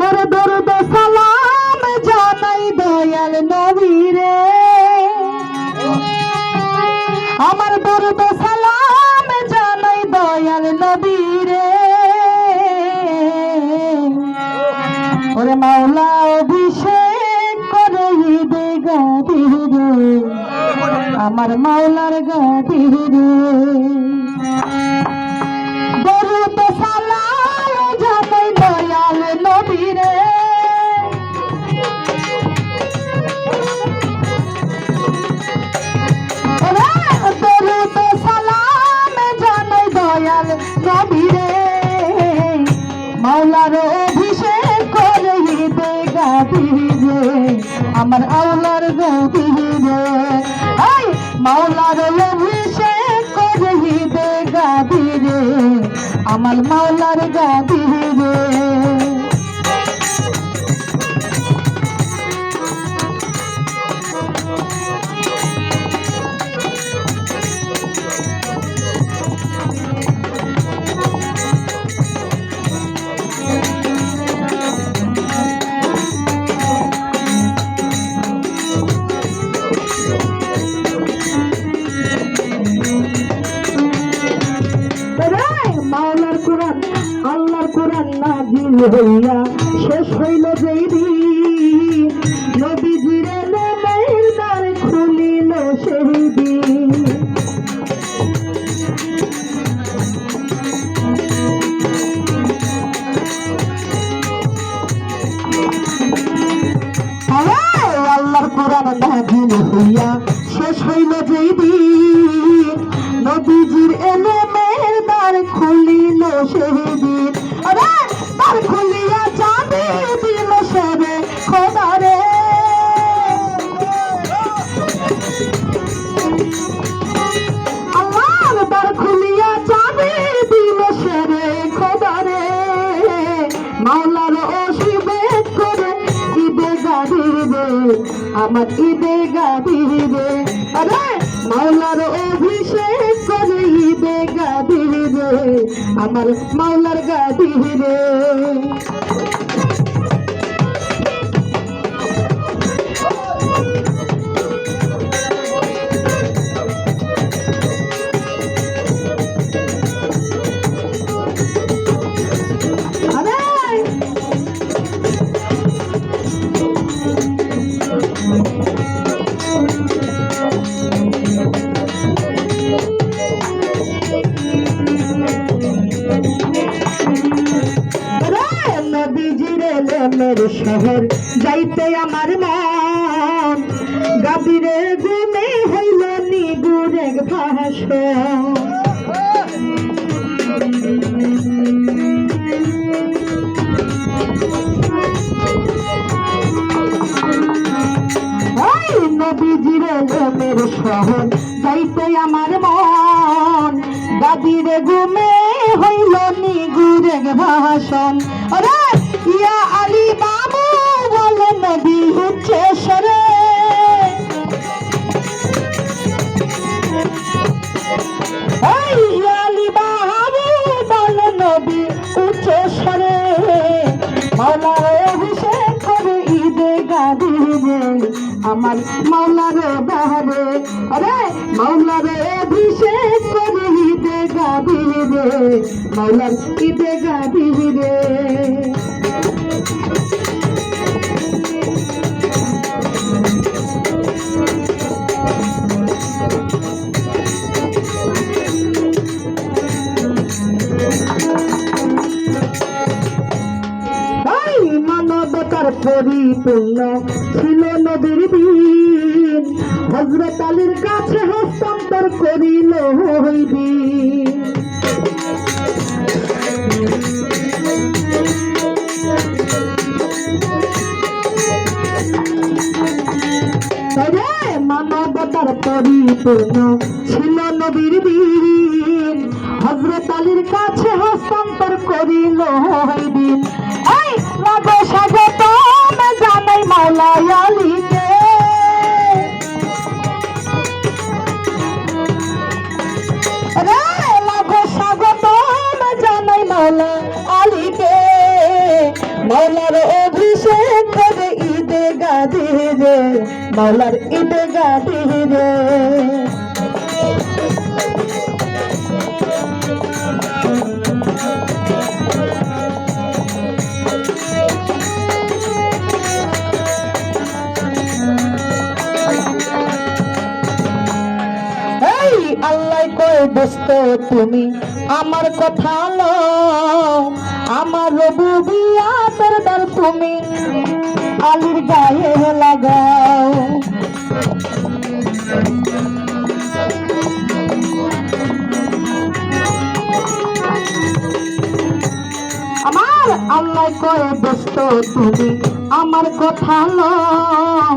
তোর দরুদ সালাম জানাই দয়াল নবী রে, আমার দরুদ সালাম জানাই দয়াল নবী রে। ওরে মাওলা অভিষেক করে দে গাদিরে, আমার মাওলার গাদিরে। দরুদ সালাম জানাই দয়াল নবী রে, দরুদ সালাম জানাই দয়াল নবী রে। মাওলার অভিষেক করে দে গাদিরে, আমার আওলার গাদিরে। মাওলার অভিষেক করে দে গাদিরে, আমার মাওলার গাদিরে। মাওলার কোরআন আল্লাহর কোরআন নাযিল হইয়া শেষ হইল যেই দিন, নবীজির নামের দ্বার খুলিল সেই দিন। আল্লাহর কোরআন নাযিল হইয়া শেষ হইল যেই দিন, নবীজির নামের দ্বার খুলিল সেই দিন। আরে দ্বার খুলিয়া চাবি দিল সেরে খোদা রে, আল্লাহর দ্বার খুলিয়া চাবি দিল সেরে খোদা রে। মাওলার অভিষেক করে ঈদে গাদিরে, আমার ঈদে গাদিরে। আরে মাওলার অভিষেক করে ঈদে গাদিরে, আমার মাওলার গাদিরে। মেরে শহর যাইতে আমার মন, গাদিরে ঘুমে হইল নিগুর এক ভাষণ। নবীজিরে মেরে শহর যাইতে আমার মন, গাদিরে ঘুমে হইল নিগুর এক ভাষণ। আরে ইয়া আলী বাবু বলে নবী উচ্চে সরে, ইয়া আলী বাবু বলে নবী উচ্চে সরে। মাওলার অভিষেক করে ঈদে গাদিরে, আমার মাওলার বাহারে। আরে মাওলার অভিষেক করে ঈদে গাদিরে, মাওলার ঈদে গাদিরে। মানবতার পরিপূর্ণ ছিল নবীর দিন, হযরত আলীর কাছে হস্তান্তর করিল ওই দিন। মানবতার পরিপূর্ণ ছিল নবীর দিন, হযরত আলীর কাছে হস্তান্তর করিল ওই দিন। এই লাগো স্বাগতম জানাই মাওলা আলীকে, রে লাগো স্বাগতম জানাই মাওলা আলীকে। মাওলার অভিষেক করে ঈদে গাদি রে, মাওলার ঈদে গাদি রে। আল্লাহ কয় দোস্ত তুমি আমার কথা লও, আমার রুবুবিয়াতের ডাল তুমি আলীর গায়ে লাগাও। আমার আল্লাহ কয় দোস্ত তুমি আমার কথা লও,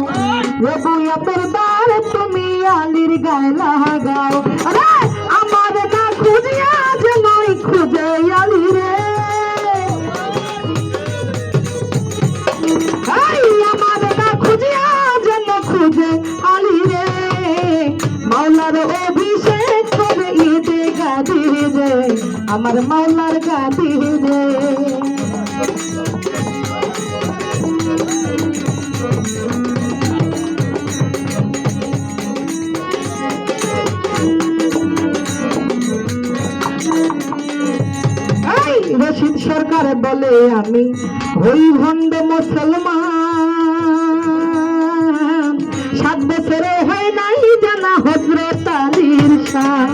রুবুবিয়াতের ডাল তুমি আলীর গায়ে লাগাও। আরে আমার না খুঁজিয়া যে নয় খুঁজে আলী রে, আমার না খুঁজিয়া যেন খুঁজে আলী রে, মাওলার অভিষেক করে ঈদে গাদি রে, আমার মাওলার গাদি রে। রশিদ সরকার বলে আমি হই ভণ্ড মুসলমান, 7 বছরে হয় নাই জানা হযরত আলীর শান।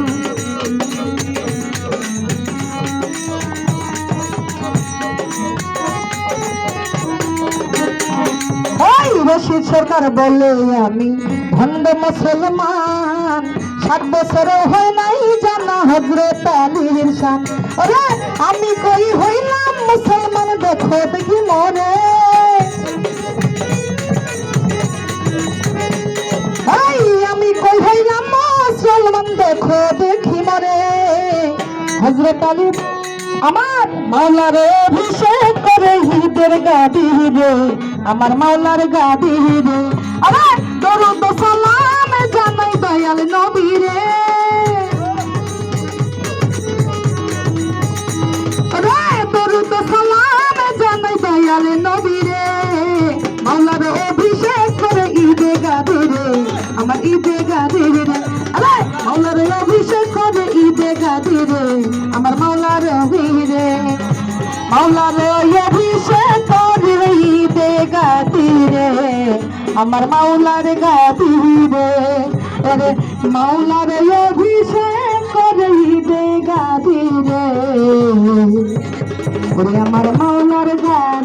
রশিদ সরকার বলে আমি ভণ্ড মুসলমান, 7 বছরে হয় নাই জানা হযরত আলীর শান। ওরে আমি কই হইলাম মুসলমান দেখো দেখি মনে, আমি কই হইলাম মুসলমান দেখো দেখি মনে। হযরত আলী আমার মাওলার অভিষেক করে ঈদের গাদি রে, আমার মাওলার গাদি রে। আরে দরুদ সালাম জানাই দয়াল নবী রে, আরে দরুদ সালাম জানাই দয়াল নবী রে, মাওলার অভিষেক করে ঈদে গাদি রে, আমার ঈদে গাদি রে। আরে মাওলার অভিষেক করে ঈদে গাদি রে, আমার মাওলার রে, মাওলার অভিষেক করে ঈদে গাদি রে, আমার মাওলার গাদি রে। আরে মাওলার অভিষেক করে ঈদে গাদি রে, আমার মাওলার গাদি।